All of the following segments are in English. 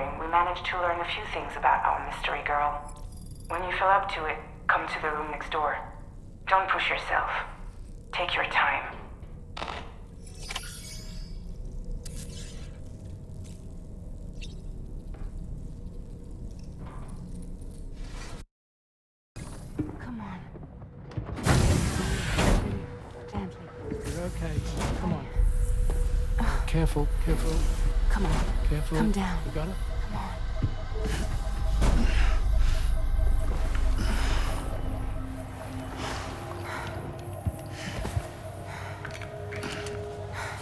exploring, we managed to learn a few things about our mystery girl. When you feel up to it, come to the room next door. Don't push yourself. Take your time. Come on. Gently. You're okay. Come on. Careful, careful. Come on. Careful. Come down. You got it? Come on.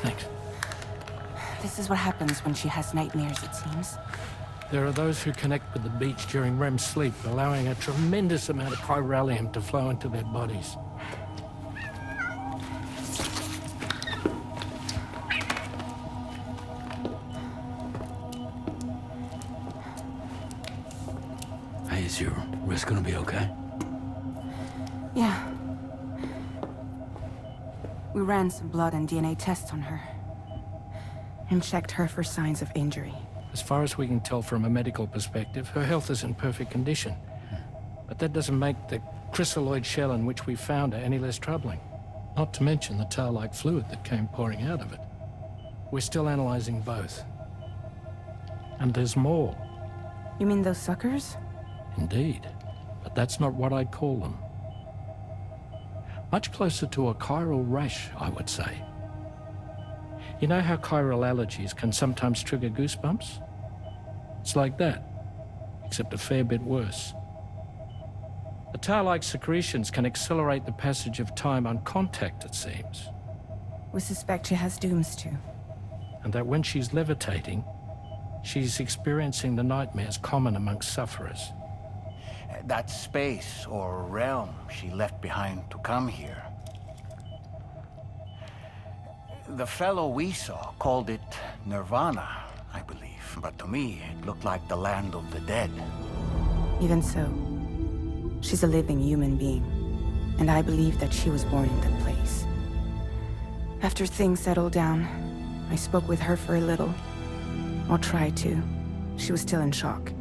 Thanks. This is what happens when she has nightmares, it seems. There are those who connect with the beach during REM sleep, allowing a tremendous amount of chiralium to flow into their bodies. Hey, is your wrist gonna be okay? Yeah. We ran some blood and DNA tests on her. And checked her for signs of injury. As far as we can tell from a medical perspective, her health is in perfect condition. But that doesn't make the chrysaloid shell in which we found her any less troubling. Not to mention the tar-like fluid that came pouring out of it. We're still analyzing both. And there's more. You mean those suckers? Indeed. But that's not what I'd call them. Much closer to a chiral rash, I would say. You know how chiral allergies can sometimes trigger goosebumps? It's like that, except a fair bit worse. The tar-like secretions can accelerate the passage of time on contact, it seems. We suspect she has dooms too. And that when she's levitating, she's experiencing the nightmares common amongst sufferers. That space or realm she left behind to come here. The fellow we saw called it Nirvana, I believe. But to me, it looked like the land of the dead. Even so, she's a living human being. And I believe that she was born in that place. After things settled down, I spoke with her for a little. Or tried to. She was still in shock,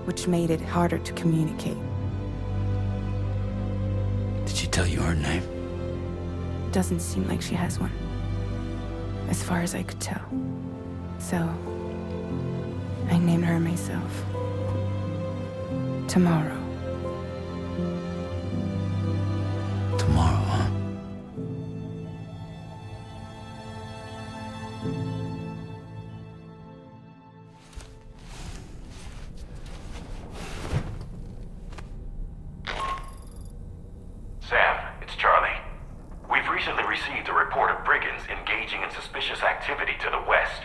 which made it harder to communicate. Did she tell you her name? Doesn't seem like she has one. As far as I could tell. So, I named her myself. Tomorrow. Tomorrow, huh? Sam, it's Charlie. We've recently received a report of brigands engaging in suspicious activity to the west.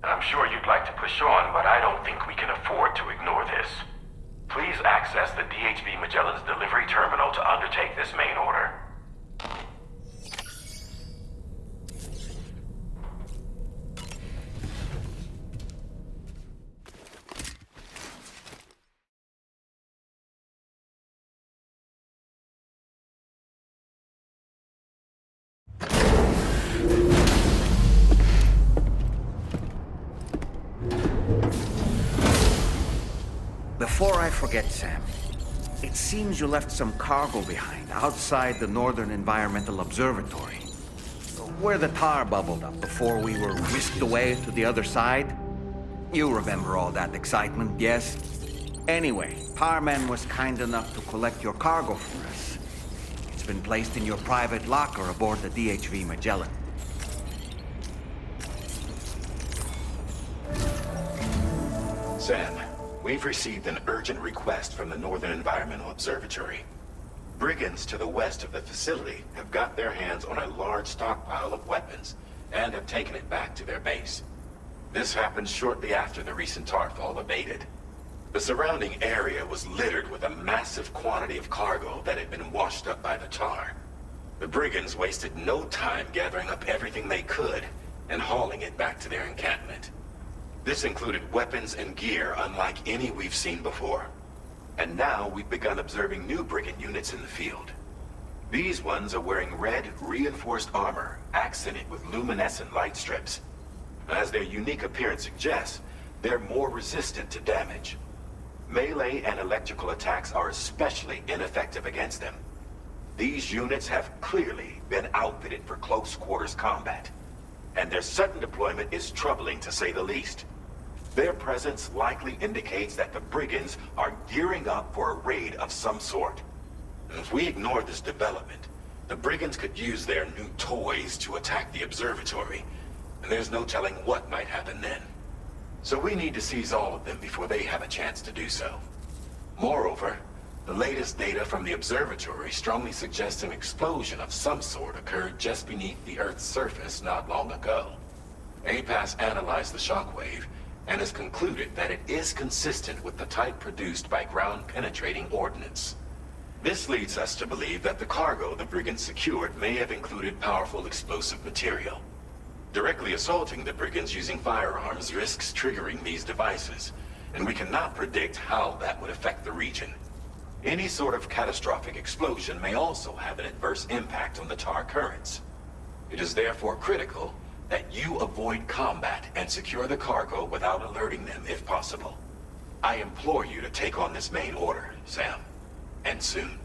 I'm sure you'd like to push on, but I don't think we can afford to ignore this. Please access the DHV Magellan's delivery terminal to undertake this main order. Before I forget, Sam, it seems you left some cargo behind outside the Northern Environmental Observatory, where the tar bubbled up before we were whisked away to the other side. You remember all that excitement, yes? Anyway, Tarman was kind enough to collect your cargo for us. It's been placed in your private locker aboard the DHV Magellan. Sam, we've received an urgent request from the Northern Environmental Observatory. Brigands to the west of the facility have got their hands on a large stockpile of weapons and have taken it back to their base. This happened shortly after the recent Tarfall abated. The surrounding area was littered with a massive quantity of cargo that had been washed up by the tar. The brigands wasted no time gathering up everything they could and hauling it back to their encampment. This included weapons and gear unlike any we've seen before. And now we've begun observing new brigand units in the field. These ones are wearing red, reinforced armor, accented with luminescent light strips. As their unique appearance suggests, They're more resistant to damage. Melee and electrical attacks are especially ineffective against them. These units have clearly been outfitted for close quarters combat, and their sudden deployment is troubling to say the least. Their presence likely indicates that the brigands are gearing up for a raid of some sort. If we ignore this development, the brigands could use their new toys to attack the observatory, and there's no telling what might happen then. So we need to seize all of them before they have a chance to do so. Moreover, the latest data from the observatory strongly suggests an explosion of some sort occurred just beneath the Earth's surface not long ago. APAS analyzed the shockwave and has concluded that it is consistent with the type produced by ground-penetrating ordnance. This leads us to believe that the cargo the brigands secured may have included powerful explosive material. Directly assaulting the brigands using firearms risks triggering these devices, and we cannot predict how that would affect the region. Any sort of catastrophic explosion may also have an adverse impact on the tar currents. It is therefore critical that you avoid combat and secure the cargo without alerting them if possible. I implore you to take on this main order, Sam. And soon.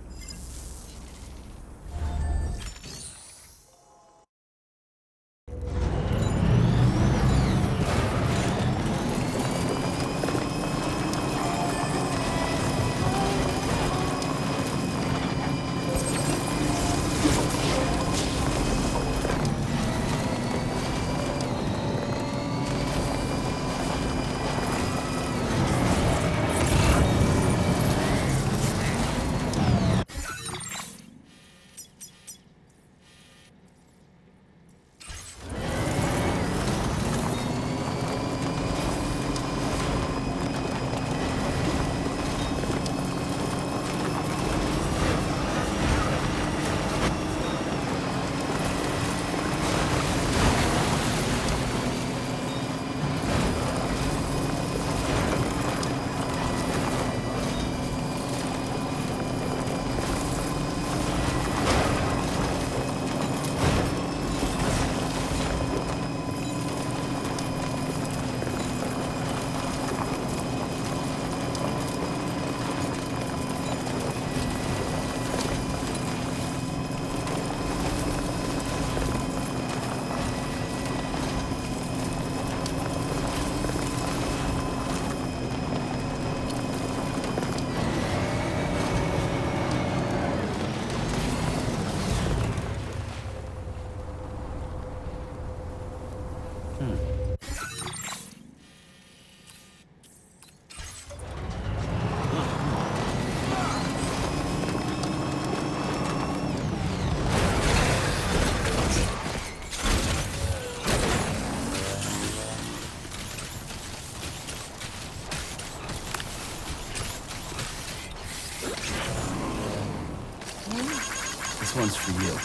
This one's for you.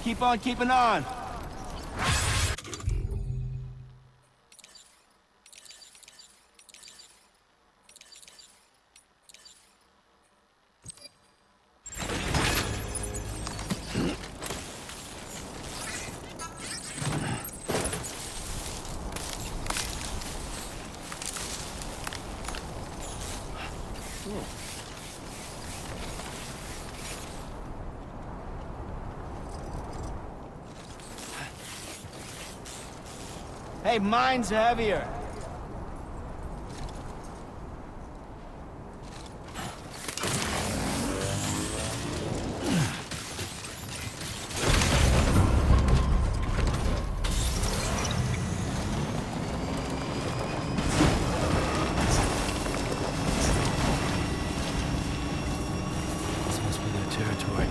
Keep on keeping on. Hey, mine's heavier. This must be their territory.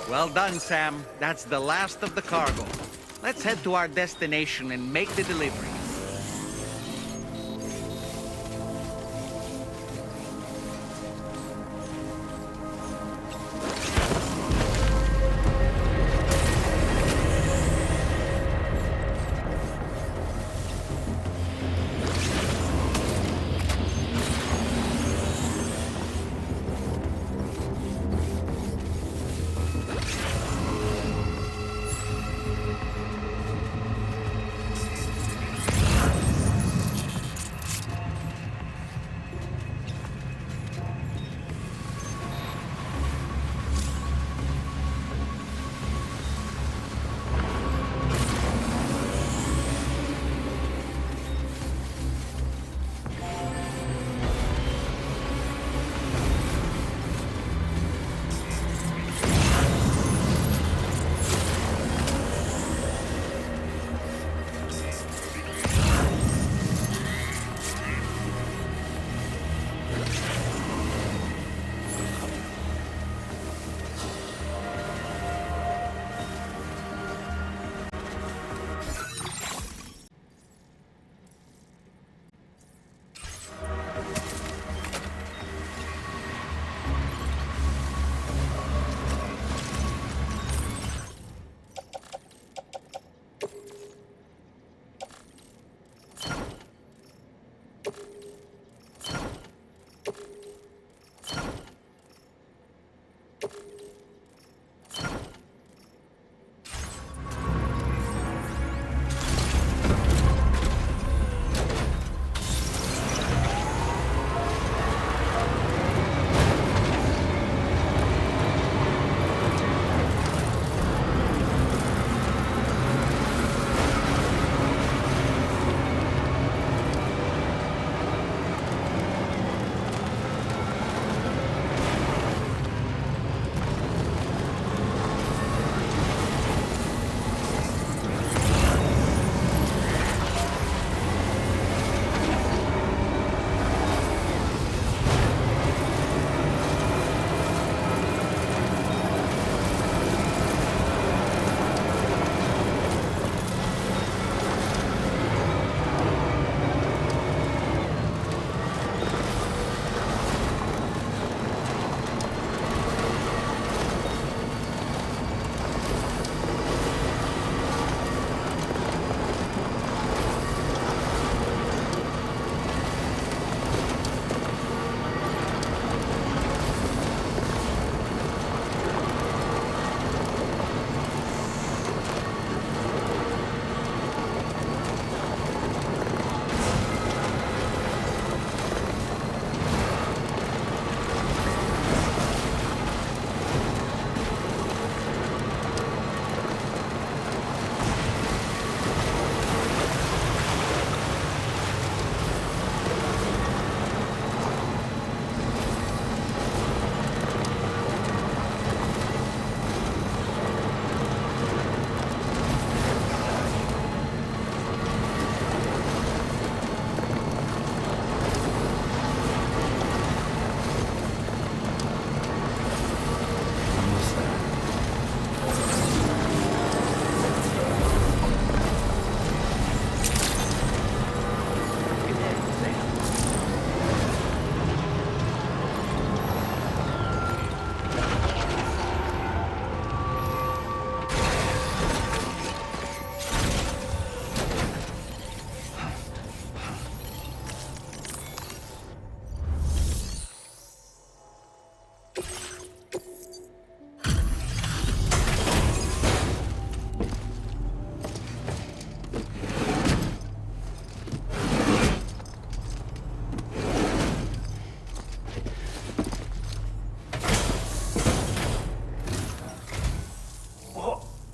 Well done, Sam. That's the last of the cargo. Let's head to our destination and make the delivery.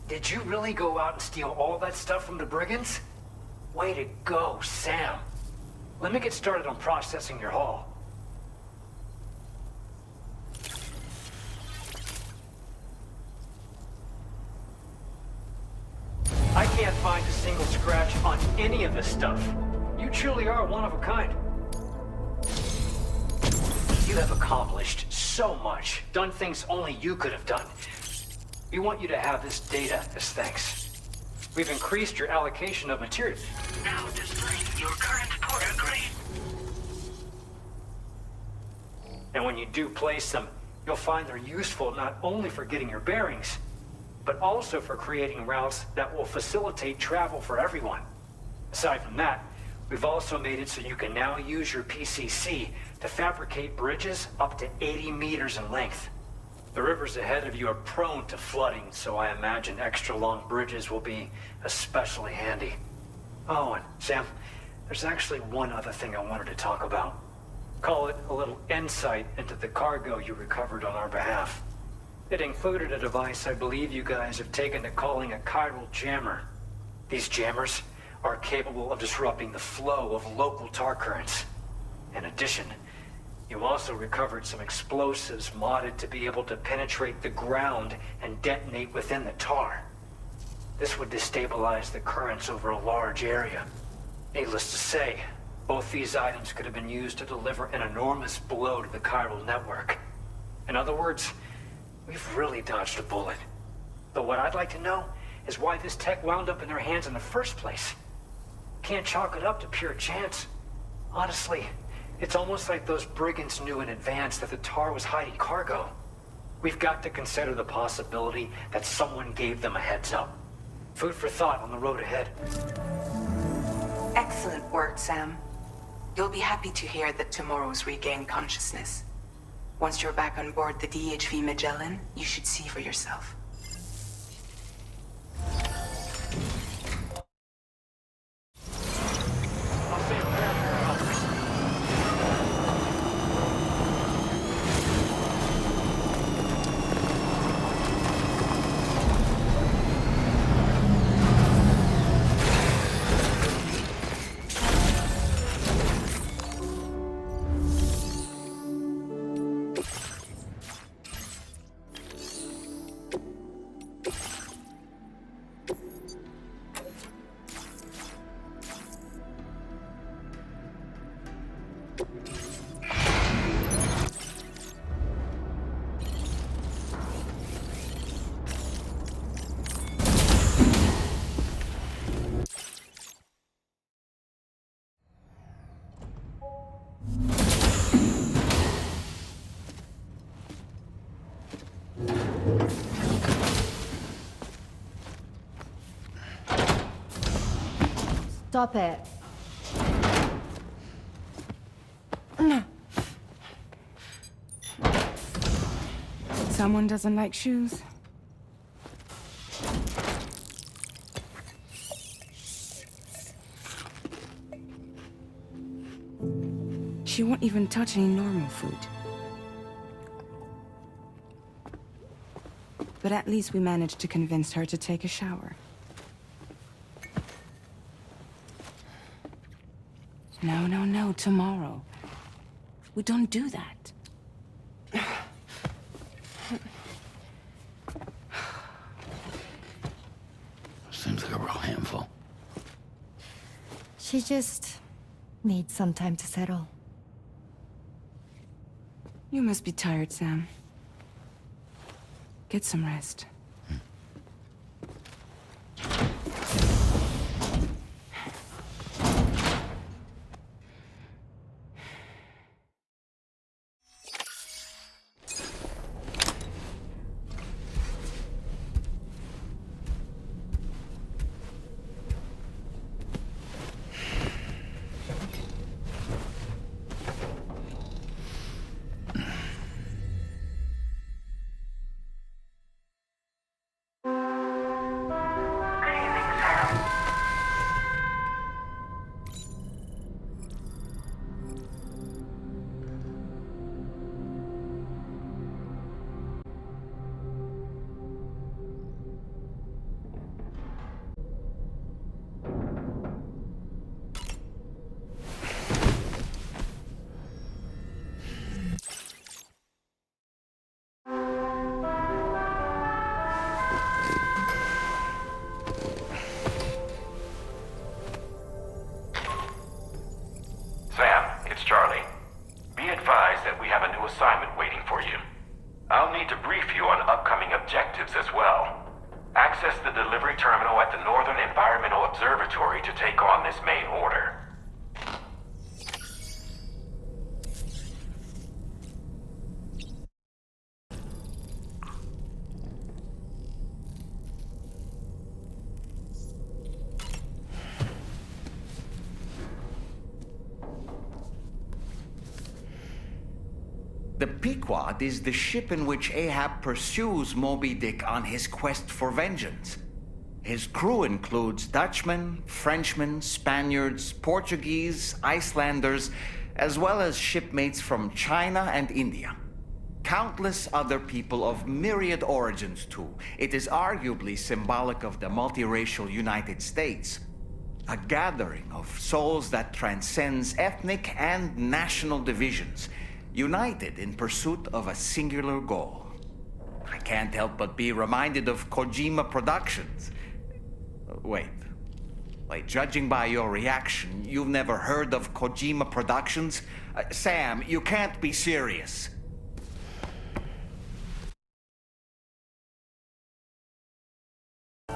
Did you really go out and steal all that stuff from the brigands? Way to go, Sam. Let me get started on processing your haul. I can't find a single scratch on any of this stuff. You truly are one of a kind. You have accomplished so much, done things only you could have done. we want you to have this data as thanks. We've increased your allocation of material. Now display your current port grade. And when you do place them, you'll find they're useful not only for getting your bearings, but also for creating routes that will facilitate travel for everyone. Aside from that, we've also made it so you can now use your PCC to fabricate bridges up to 80 meters in length. The rivers ahead of you are prone to flooding, so I imagine extra long bridges will be especially handy. Oh, and Sam, there's actually one other thing I wanted to talk about. Call it a little insight into the cargo you recovered on our behalf. It included a device I believe you guys have taken to calling a chiral jammer. These jammers are capable of disrupting the flow of local tar currents. In addition, you also recovered some explosives modded to be able to penetrate the ground and detonate within the tar. This would destabilize the currents over a large area. Needless to say, both these items could have been used to deliver an enormous blow to the chiral network. In other words, we've really dodged a bullet. But what I'd like to know is why this tech wound up in their hands in the first place. Can't chalk it up to pure chance. Honestly, it's almost like those brigands knew in advance that the tar was hiding cargo. We've got to consider the possibility that someone gave them a heads up. Food for thought on the road ahead. Excellent work, Sam. You'll be happy to hear that tomorrow's regained consciousness. Once you're back on board the DHV Magellan, you should see for yourself. Stop it. No. Someone doesn't like shoes? She won't even touch any normal food. But at least we managed to convince her to take a shower. No, tomorrow. We don't do that. Seems like a real handful. She just needs some time to settle. You must be tired, Sam. Get some rest. Assignment waiting for you. I'll need to brief you on upcoming objectives as well. Observatory to take on this main order. The Pequod is the ship in which Ahab pursues Moby Dick on his quest for vengeance. His crew includes Dutchmen, Frenchmen, Spaniards, Portuguese, Icelanders, as well as shipmates from China and India. Countless other people of myriad origins, too. It is arguably symbolic of the multiracial United States. A gathering of souls that transcends ethnic and national divisions, united in pursuit of a singular goal. I can't help but be reminded of Kojima Productions. Wait, judging by your reaction, you've never heard of Kojima Productions? Sam, you can't be serious.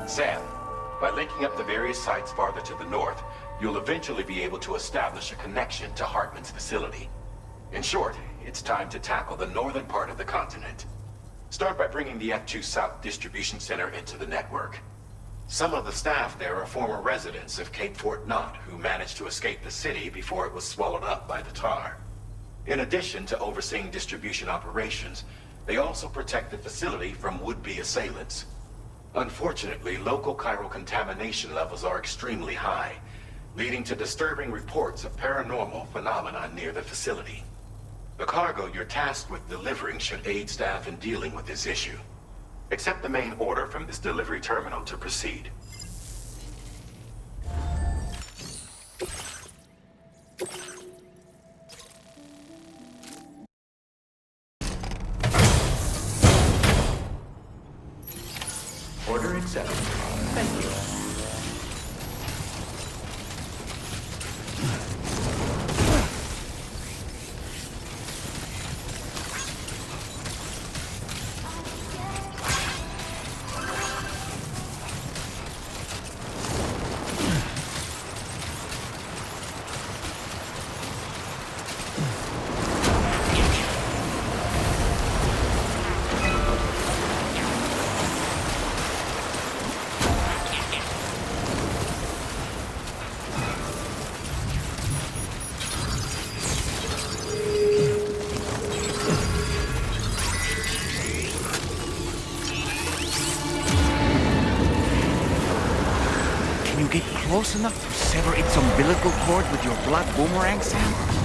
Sam, by linking up the various sites farther to the north, you'll eventually be able to establish a connection to Hartman's facility. In short, it's time to tackle the northern part of the continent. Start by bringing the F2 South Distribution Center into the network. Some of the staff there are former residents of Cape Fort Knott who managed to escape the city before it was swallowed up by the tar. In addition to overseeing distribution operations, they also protect the facility from would-be assailants. Unfortunately, local chiral contamination levels are extremely high, leading to disturbing reports of paranormal phenomena near the facility. The cargo you're tasked with delivering should aid staff in dealing with this issue. Accept the main order from this delivery terminal to proceed. Order accepted. Thank you. Get close enough to sever its umbilical cord with your blood boomerang, Sam?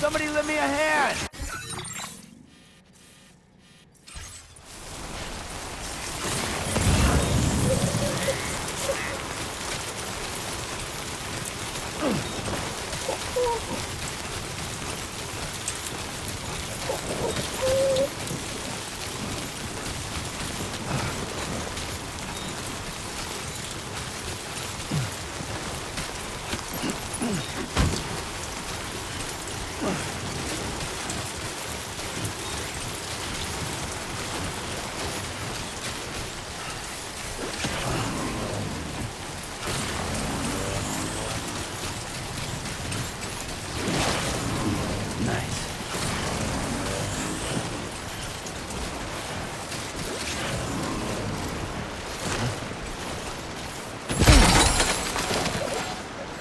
Somebody lend me a hand!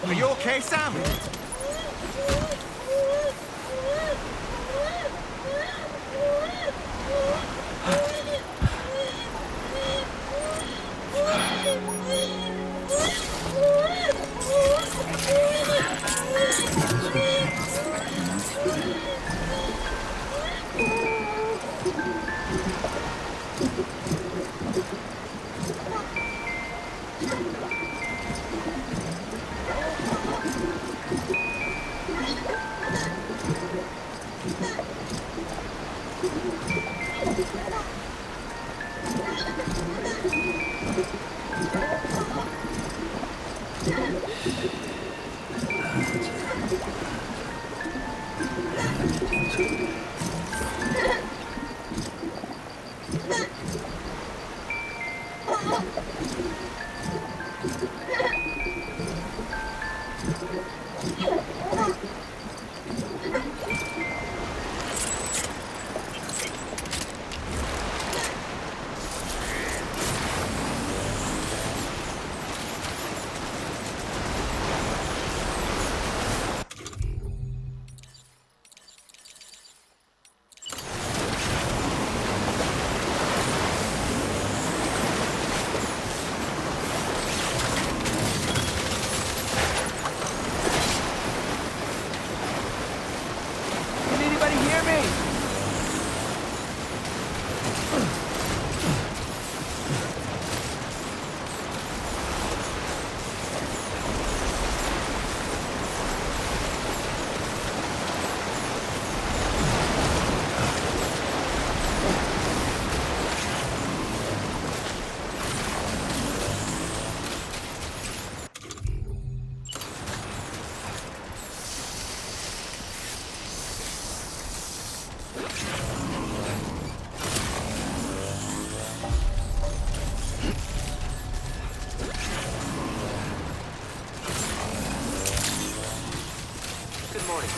Are you okay, Sam? Good morning.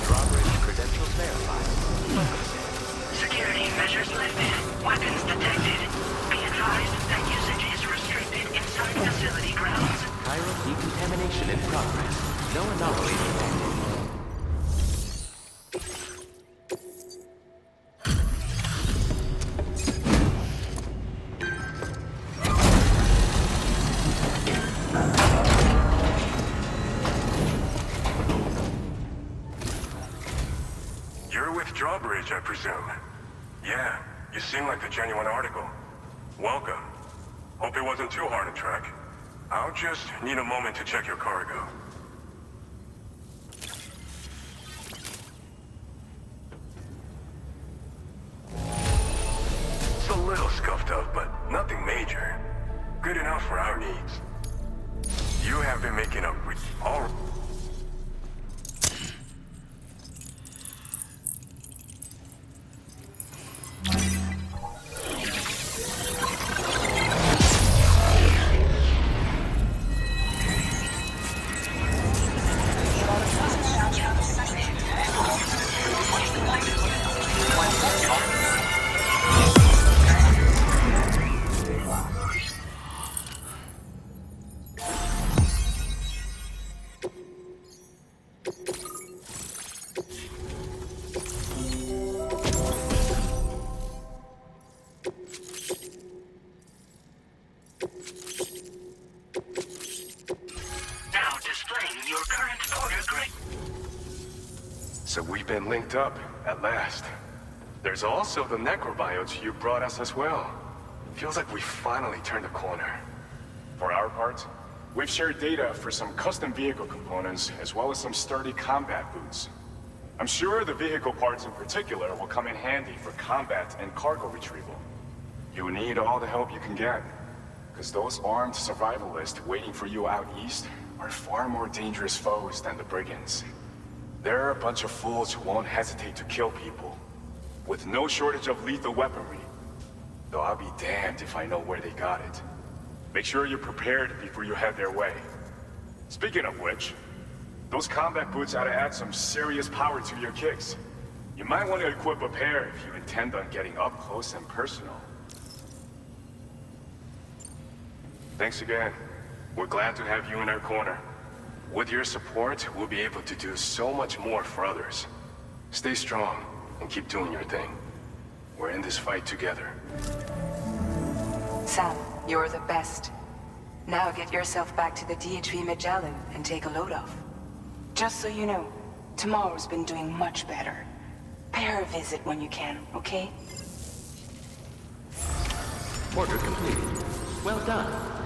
Drawbridge credentials verified. Security measures lifted. Weapons detected. Be advised that usage is restricted inside facility grounds. Chiral decontamination in progress. No anomaly detected. Drawbridge, I presume. Yeah, you seem like the genuine article. Welcome. Hope it wasn't too hard to track. I'll just need a moment to check your cargo. been linked up, at last. There's also the necrobiotes you brought us as well. Feels like we finally turned a corner. For our part, we've shared data for some custom vehicle components, as well as some sturdy combat boots. I'm sure the vehicle parts in particular will come in handy for combat and cargo retrieval. You need all the help you can get, because those armed survivalists waiting for you out east are far more dangerous foes than the brigands. They're a bunch of fools who won't hesitate to kill people, with no shortage of lethal weaponry. Though I'll be damned if I know where they got it. Make sure you're prepared before you head their way. Speaking of which, those combat boots ought to add some serious power to your kicks. You might want to equip a pair if you intend on getting up close and personal. Thanks again. We're glad to have you in our corner. With your support, we'll be able to do so much more for others. Stay strong and keep doing your thing. We're in this fight together. Sam, you're the best. Now get yourself back to the DHV Magellan and take a load off. Just so you know, tomorrow's been doing much better. Pay her a visit when you can, okay? Order complete. Well done.